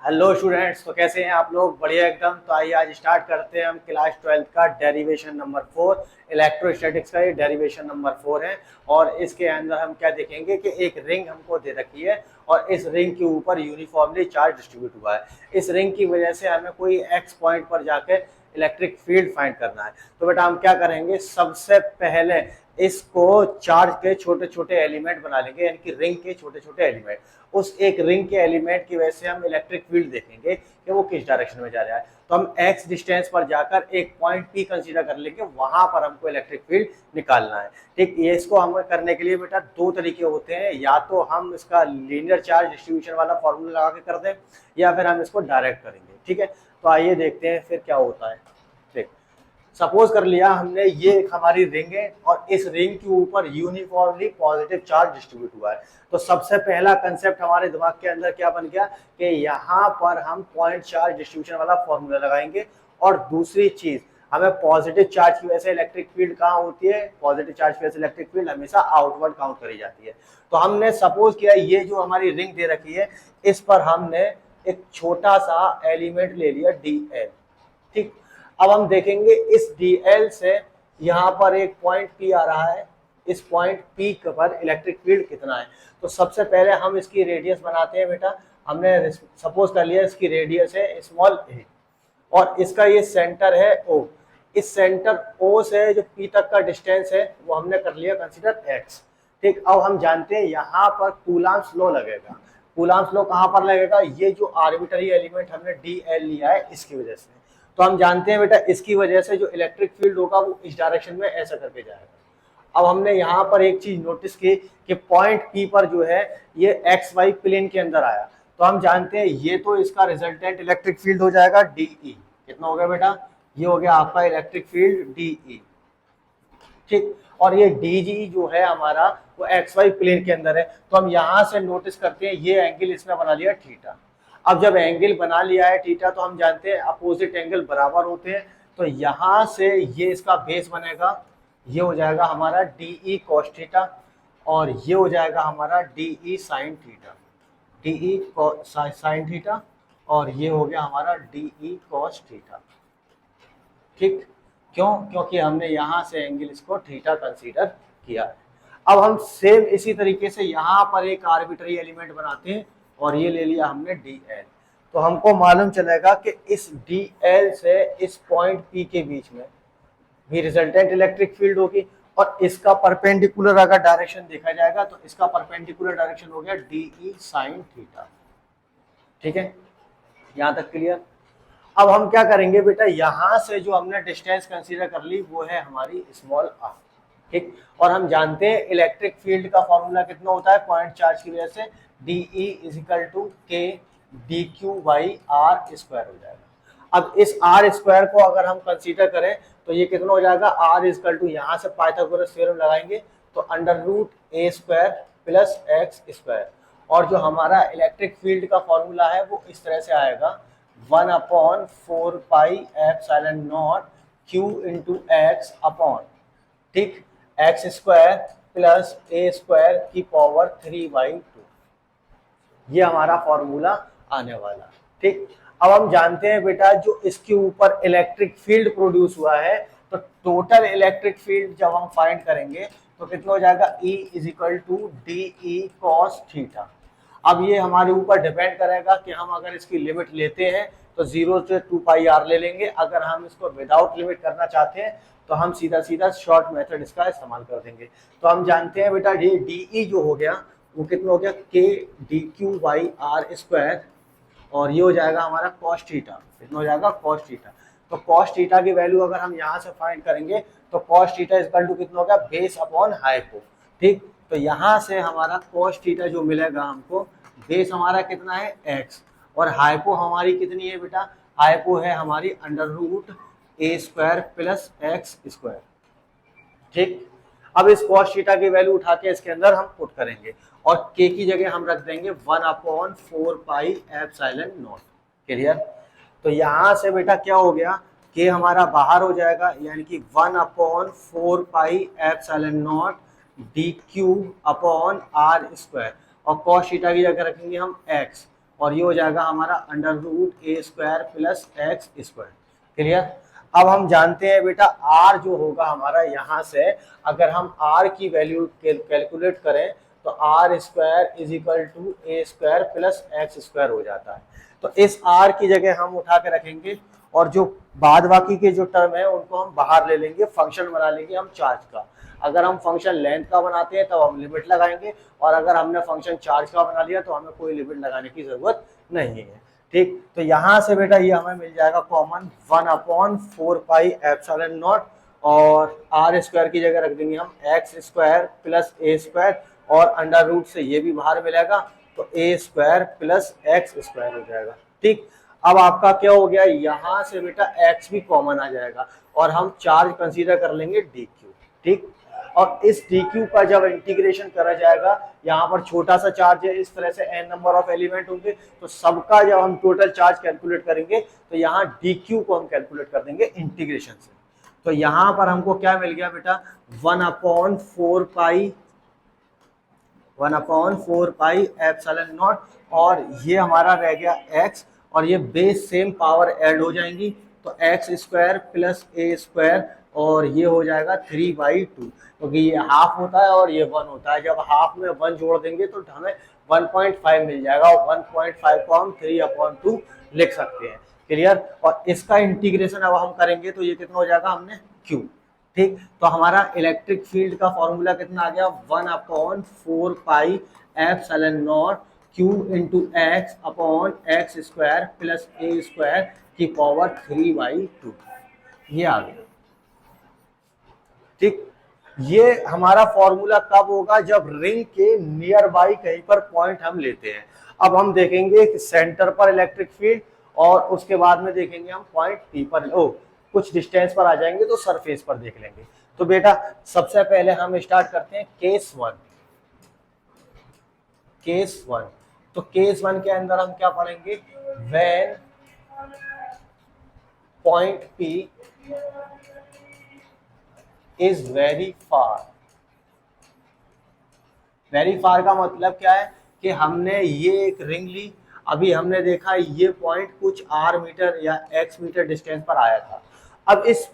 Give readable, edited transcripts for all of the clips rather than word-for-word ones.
Hello students, तो कैसे हैं आप लोग? बढ़िया एकदम। तो आइए आज स्टार्ट करते हैं हम क्लास 12 का डेरिवेशन नंबर 4। इलेक्ट्रोस्टैटिक्स का ये डेरिवेशन नंबर 4 है। और इसके अंदर हम क्या देखेंगे कि एक रिंग हमको दे रखी है और इस रिंग के ऊपर यूनिफॉर्मली चार्ज डिस्ट्रीब्यूट हुआ है। इस रिंग की वजह से हमें कोई एक्स पॉइंट पर जाकर इलेक्ट्रिक फील्ड फाइंड करना है। तो बेटा हम क्या करेंगे, सबसे पहले इसको चार्ज के छोटे छोटे एलिमेंट बना लेंगे, यानी कि रिंग के छोटे छोटे एलिमेंट। उस एक रिंग के एलिमेंट की वजह से हम इलेक्ट्रिक फील्ड देखेंगे कि वो किस डायरेक्शन में जा रहा है। तो हम एक्स डिस्टेंस पर जाकर एक पॉइंट पी कंसीडर कर लेंगे, वहां पर हमको इलेक्ट्रिक फील्ड निकालना है। ठीक, ये इसको हम करने के लिए बेटा दो तरीके होते हैं, या तो हम इसका लीनियर चार्ज डिस्ट्रीब्यूशन वाला फॉर्मूला लगा के कर दें, या फिर हम इसको डायरेक्ट करेंगे। ठीक है, तो आइए देखते हैं फिर क्या होता है। ठीक, सपोज कर लिया हमने ये एक हमारी रिंग है और इस रिंग के ऊपर यूनिफॉर्मली पॉजिटिव चार्ज डिस्ट्रीब्यूट हुआ है। तो सबसे पहला कंसेप्ट हमारे दिमाग के अंदर क्या बन गया कि यहाँ पर हम पॉइंट चार्ज डिस्ट्रीब्यूशन वाला फॉर्मूला लगाएंगे। और दूसरी चीज, हमें पॉजिटिव चार्ज की वजह से इलेक्ट्रिक फील्ड कहाँ होती है? पॉजिटिव चार्ज की वजह से इलेक्ट्रिक फील्ड हमेशा आउटवर्ड काउंट करी जाती है। तो हमने सपोज किया ये जो हमारी रिंग दे रखी है, इस पर हमने एक छोटा सा एलिमेंट ले लिया DL। ठीक, अब हम देखेंगे इस DL से यहाँ पर एक पॉइंट P आ रहा है, इस पॉइंट P पर इलेक्ट्रिक फील्ड कितना है। तो सबसे पहले हम इसकी रेडियस बनाते हैं बेटा। हमने सपोज कर लिया इसकी रेडियस है स्मॉल a और इसका ये सेंटर है O। इस सेंटर O से जो P तक का डिस्टेंस है वो हमने कर लिया कंसीडर x। ठीक, अब हम जानते हैं यहाँ पर कूलम्ब्स लॉ लगेगा। कूलम्ब्स लॉ कहाँ पर लगेगा? ये जो आर्बिट्ररी एलिमेंट हमने DL लिया है इसकी वजह से। तो हम जानते हैं बेटा इसकी वजह से जो इलेक्ट्रिक फील्ड होगा वो इस डायरेक्शन में ऐसा करके जाएगा। अब हमने यहाँ पर एक चीज नोटिस की कि पॉइंट P पर जो है ये एक्स वाई प्लेन के अंदर आया। तो हम जानते हैं ये तो इसका रिजल्टेंट इलेक्ट्रिक फील्ड हो जाएगा DE। कितना हो गया बेटा? ये हो गया आपका इलेक्ट्रिक फील्ड DE। ठीक, और ये DG जो है हमारा वो एक्स वाई प्लेन के अंदर है। तो हम यहाँ से नोटिस करते हैं ये एंगल इसने बना लिया थीटा। अब जब एंगल बना लिया है थीटा तो हम जानते हैं अपोजिट एंगल बराबर होते हैं। तो यहाँ से ये इसका बेस बनेगा, ये हो जाएगा हमारा DE cos थीटा और ये हो जाएगा हमारा DE sin theta. DE sin theta और ये हो गया हमारा DE cos थीटा। ठीक, क्यों? क्योंकि हमने यहाँ से एंगल इसको थीटा कंसीडर किया है। अब हम सेम इसी तरीके से यहाँ पर एक आर्बिट्ररी एलिमेंट बनाते हैं और ये ले लिया हमने DL। तो हमको मालूम चलेगा कि इस DL से इस पॉइंट P के बीच में भी रिजल्टेंट इलेक्ट्रिक फील्ड होगी और इसका परपेंडिकुलर अगर डायरेक्शन देखा जाएगा तो इसका परपेंडिकुलर डायरेक्शन हो गया DE sin थीटा। ठीक है, यहाँ तक क्लियर? अब हम क्या करेंगे बेटा, यहां से जो हमने डिस्टेंस कंसीडर कर ली वो है हमारी स्मॉल r। ठीक, और हम जानते हैं इलेक्ट्रिक फील्ड का फॉर्मूला कितना होता है पॉइंट चार्ज की वजह से? DE = K dq/r स्क्वायर हो जाएगा। अब इस r स्क्वायर को अगर हम कंसीडर करें तो ये कितना हो जाएगा? r = यहाँ से पाइथागोरस थ्योरम लगाएंगे तो √a² + x²। और जो हमारा इलेक्ट्रिक फील्ड का फॉर्मूला है वो इस तरह से आएगा 1/4 pi epsilon nought q × x upon, ठीक, x² + a² की पावर 3/2। ये हमारा फॉर्मूला आने वाला। ठीक, अब हम जानते हैं बेटा जो इसके ऊपर इलेक्ट्रिक फील्ड प्रोड्यूस हुआ है तो टोटल इलेक्ट्रिक फील्ड जब हम फाइंड करेंगे तो कितना हो जाएगा? E = DE cos theta. अब ये हमारे ऊपर डिपेंड करेगा कि हम अगर इसकी लिमिट लेते हैं तो 0 से 2πr ले लेंगे। अगर हम इसको विदाउट लिमिट करना चाहते हैं तो हम सीधा सीधा शॉर्ट मेथड इसका इस्तेमाल कर देंगे। तो हम जानते हैं बेटा ये DE जो हो गया वो कितना हो गया? K dq/r² और ये हो जाएगा हमारा cos थीटा। कितना हो जाएगा? cos theta. तो cos थीटा की वैल्यू अगर हम यहाँ से फाइंड करेंगे तो cos थीटा = कितना हो गया? Base upon hypo. ठीक, तो यहाँ से हमारा cos थीटा जो मिलेगा हमको, बेस हमारा कितना है? x और हाइपो हमारी कितनी है बेटा? हाइपो है हमारी √a² + x²। ठीक, अब इस cos थीटा की वैल्यू उठा के इसके अंदर हम पुट करेंगे और k की जगह हम रख देंगे 1/4 पाई एप्सिलॉन नॉट। क्लियर? तो यहाँ से बेटा क्या हो गया? k हमारा बाहर हो जाएगा, यानी कि 1/4 पाई एप्सिलॉन नॉट dq/r² और cos थीटा की जगह रखेंगे हम x और ये हो जाएगा हमारा under root a square plus x square. Clear. अब हम जानते हैं बेटा आर जो होगा हमारा यहाँ से, अगर हम आर की वैल्यू कैलकुलेट करें तो r square is equal to a square plus x square हो जाता है। तो इस आर की जगह हम उठा के रखेंगे और जो बाद बाकी के जो टर्म है उनको हम बाहर ले लेंगे, फंक्शन बना लेंगे हम चार्ज का। अगर हम फंक्शन लेंथ का बनाते हैं तब हम लिमिट लगाएंगे, और अगर हमने फंक्शन चार्ज का बना लिया तो हमें कोई लिमिट लगाने की जरूरत नहीं है। ठीक, तो यहाँ से बेटा ये हमें मिल जाएगा कॉमन 1/4 पाई एप्सिलॉन नॉट, और आर स्क्वायर की जगह रख देंगे हम एक्स स्क्वायर प्लस ए स्क्वायर, और अंडर रूट से ये भी बाहर मिलेगा तो ए स्क्वायर प्लस एक्स स्क्वायर हो जाएगा। ठीक, अब आपका क्या हो गया, यहाँ से बेटा x भी कॉमन आ जाएगा और हम चार्ज कंसीडर कर लेंगे dq। ठीक, और इस dq का जब इंटीग्रेशन करा जाएगा, यहाँ पर छोटा सा चार्ज है, इस तरह से n नंबर ऑफ एलिमेंट होंगे, तो सबका जब हम टोटल चार्ज कैलकुलेट करेंगे तो यहाँ dq को हम कैलकुलेट कर देंगे इंटीग्रेशन से। तो यहाँ पर हमको क्या मिल गया बेटा 1/4 पाई एप्सिलॉन नॉट, और ये हमारा रह गया x, और ये बेस सेम पावर ऐड हो जाएंगी तो एक्स स्क्वायर प्लस ए स्क्वायर, और ये हो जाएगा 3/2, क्योंकि ये हाफ होता है और ये 1 होता है। जब हाफ में 1 जोड़ देंगे तो हमें 1.5 मिल जाएगा, और 1.5 को हम 3/2 लिख सकते हैं। क्लियर। और इसका इंटीग्रेशन अब हम करेंगे तो ये कितना हो जाएगा, हमने क्यू। ठीक, तो हमारा इलेक्ट्रिक फील्ड का फॉर्मूला कितना आ गया 1/4 pi epsilon nought Q into x upon x square plus ए स्क्वायर की पावर 3/2, ये आ गया। ठीक, ये हमारा फॉर्मूला कब होगा, जब रिंग के नियर बाई कहीं पर पॉइंट हम लेते हैं। अब हम देखेंगे कि सेंटर पर इलेक्ट्रिक फील्ड, और उसके बाद में देखेंगे हम पॉइंट पी पर, कुछ डिस्टेंस पर आ जाएंगे तो सरफेस पर देख लेंगे। तो बेटा सबसे पहले हम स्टार्ट करते हैं केस वन। तो केस 1 के अंदर हम क्या पढ़ेंगे, when point P is very far का मतलब क्या है कि हमने ये एक रिंग ली, अभी हमने देखा ये पॉइंट कुछ r मीटर या x मीटर डिस्टेंस पर आया था। अब इस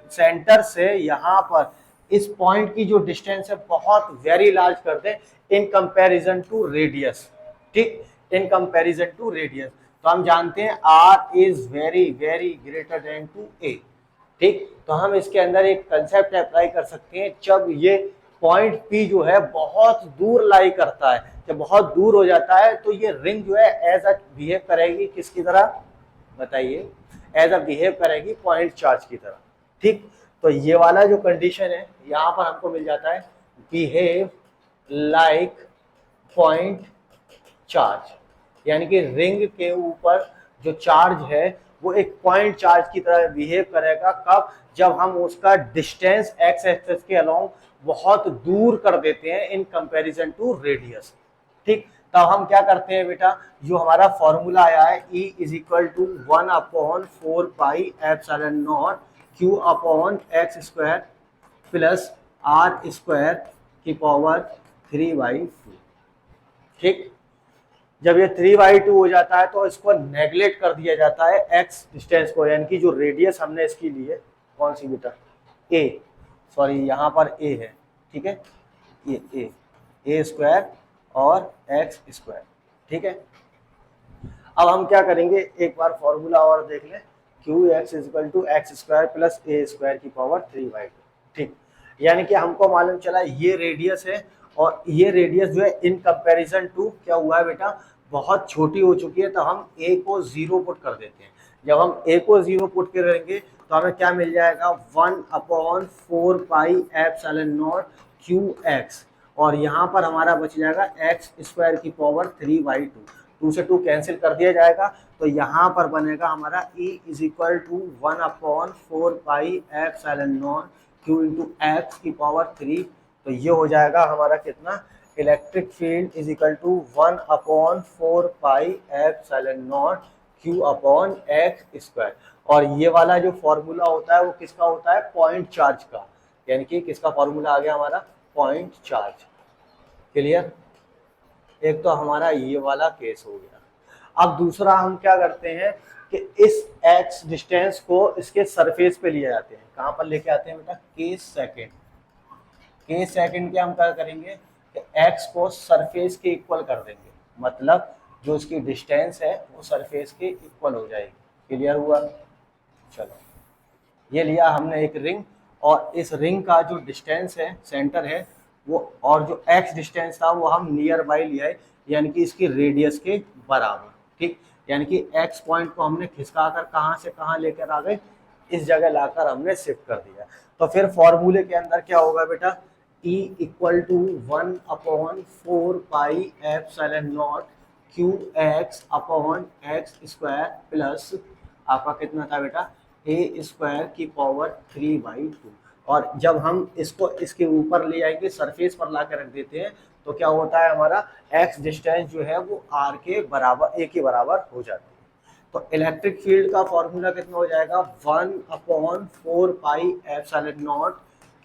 सेंटर से यहाँ पर इस पॉइंट की जो डिस्टेंस है बहुत वेरी लार्ज कर दें इन कंपैरिजन टू रेडियस। ठीक, इन कंपैरिजन टू रेडियस, तो हम जानते हैं r is very very greater than to a। ठीक, तो हम इसके अंदर एक कंसेप्ट अप्लाई कर सकते हैं, जब ये पॉइंट P जो है बहुत दूर लाई करता है, जब बहुत दूर हो जाता है तो ये रिंग जो है एज अ बिहेव करेगी किसकी तरह, बताइए, एज अ बिहेव करेगी पॉइंट चार्ज की तरह। ठीक, तो ये वाला जो कंडीशन है यहाँ पर हमको मिल जाता है बिहेव लाइक पॉइंट चार्ज, यानी कि रिंग के ऊपर जो चार्ज है वो एक पॉइंट चार्ज की तरह बिहेव करेगा। कब, जब हम उसका डिस्टेंस एक्स एक्सिस के अलोंग बहुत दूर कर देते हैं इन कंपैरिजन टू रेडियस। ठीक, तब हम क्या करते हैं बेटा, जो हमारा फॉर्मूला आया है E is equal to 1/4 pi epsilon nought Q upon x square plus r square की पावर 3/2। ठीक, जब ये 3/2 हो जाता है तो इसको नेगलेक्ट कर दिया जाता है x डिस्टेंस को, यानी कि जो रेडियस हमने इसकी ली है, कौन सी बेटा, a, सॉरी यहाँ पर a है। ठीक है, ये a स्क्वायर और x स्क्वायर। ठीक है, अब हम क्या करेंगे, एक बार फॉर्मूला और देख लें, qx is equal to x square plus a square की पावर 3/2। ठीक, यानी कि हमको मालूम चला ये रेडियस है, और ये रेडियस जो है इन कंपैरिजन टू क्या हुआ है बेटा, बहुत छोटी हो चुकी है, तो हम a को 0 पुट कर देते हैं। जब हम a को 0 पुट करेंगे तो हमें क्या मिल जाएगा 1/4 पाई एप्सिलॉन नॉट qx, और यहाँ पर हमारा बच जाएगा एक्स स्क्वायर की पावर 3/2, 2 से 2 कैंसिल कर दिया जाएगा, तो यहाँ पर बनेगा हमारा E is equal to 1/4 pi epsilon nought q into x की पावर 3। तो ये हो जाएगा हमारा कितना, electric field is equal to 1/4 pi epsilon nought Q upon x square. और ये वाला जो फॉर्मूला होता है वो किसका होता है, पॉइंट चार्ज का, यानी कि किसका फॉर्मूला आ गया हमारा, पॉइंट चार्ज। क्लियर, एक तो हमारा ये वाला केस हो गया। अब दूसरा हम क्या करते हैं कि इस x डिस्टेंस को इसके सरफेस पे लिए जाते हैं। कहाँ पर लेके आते हैं बेटा? के सेकंड के हम क्या करेंगे कि x को सरफेस के इक्वल कर देंगे, मतलब जो इसकी डिस्टेंस है वो सरफेस के इक्वल हो जाएगी। क्लियर हुआ? चलो, ये लिया हमने एक रिंग, और इस रिंग का जो डिस्टेंस है सेंटर है वो, और जो x डिस्टेंस था वो हम नियर बाई लिया है, यानी कि इसकी रेडियस के बराबर। ठीक, यानी कि x पॉइंट को हमने खिसका कर कहाँ से कहाँ लेकर आ गए, इस जगह लाकर हमने शिफ्ट कर दिया। तो फिर फॉर्मूले के अंदर क्या होगा बेटा? E equal to 1/4 pi q x upon x square plus आपका कितना था बेटा? ए स्क्वायर की पावर 3/2। और जब हम इसको इसके ऊपर ले आएंगे, सरफेस पर ला के रख देते हैं, तो क्या होता है हमारा एक्स डिस्टेंस जो है वो आर के बराबर, ए के बराबर हो जाती है। तो इलेक्ट्रिक फील्ड का फॉर्मूला कितना हो जाएगा? 1/4 pi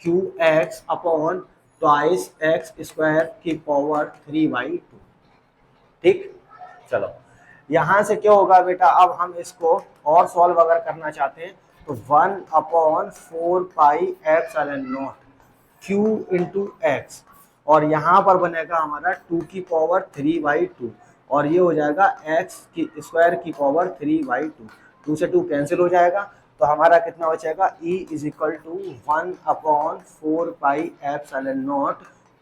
q x upon twice x square की पावर 3/2। ठीक, चलो यहाँ से क्या होगा बेटा? अब हम इसको और सॉल्व अगर करना चाहते हैं तो 1/4 पाई क्यू इंटू एक्स, और यहाँ पर बनेगा हमारा 2 की पावर 3/2, और ये हो जाएगा एक्स की स्क्वायर की पावर 3/2। 2 से 2 कैंसिल हो जाएगा, तो हमारा कितना बचेगा? E is equal to 1/4 pi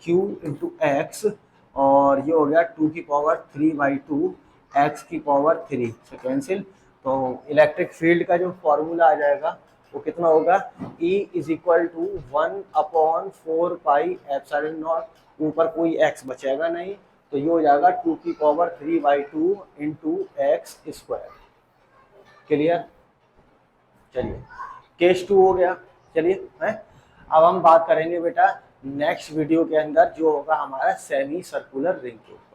q into x, और ये हो गया 2 की पावर 3/2 एक्स की पावर 3 से कैंसिल। तो इलेक्ट्रिक फील्ड का जो फॉर्मूला आ जाएगा वो कितना होगा? E इज इक्वल टू 1/4 पाई, ऊपर कोई x बचेगा नहीं, तो ये हो जाएगा 2 की power 3/2 into x square. Clear? चलिए, केस 2 हो गया। चलिए अब हम बात करेंगे बेटा नेक्स्ट वीडियो के अंदर जो होगा हमारा सेमी सर्कुलर रिंग के ऊपर।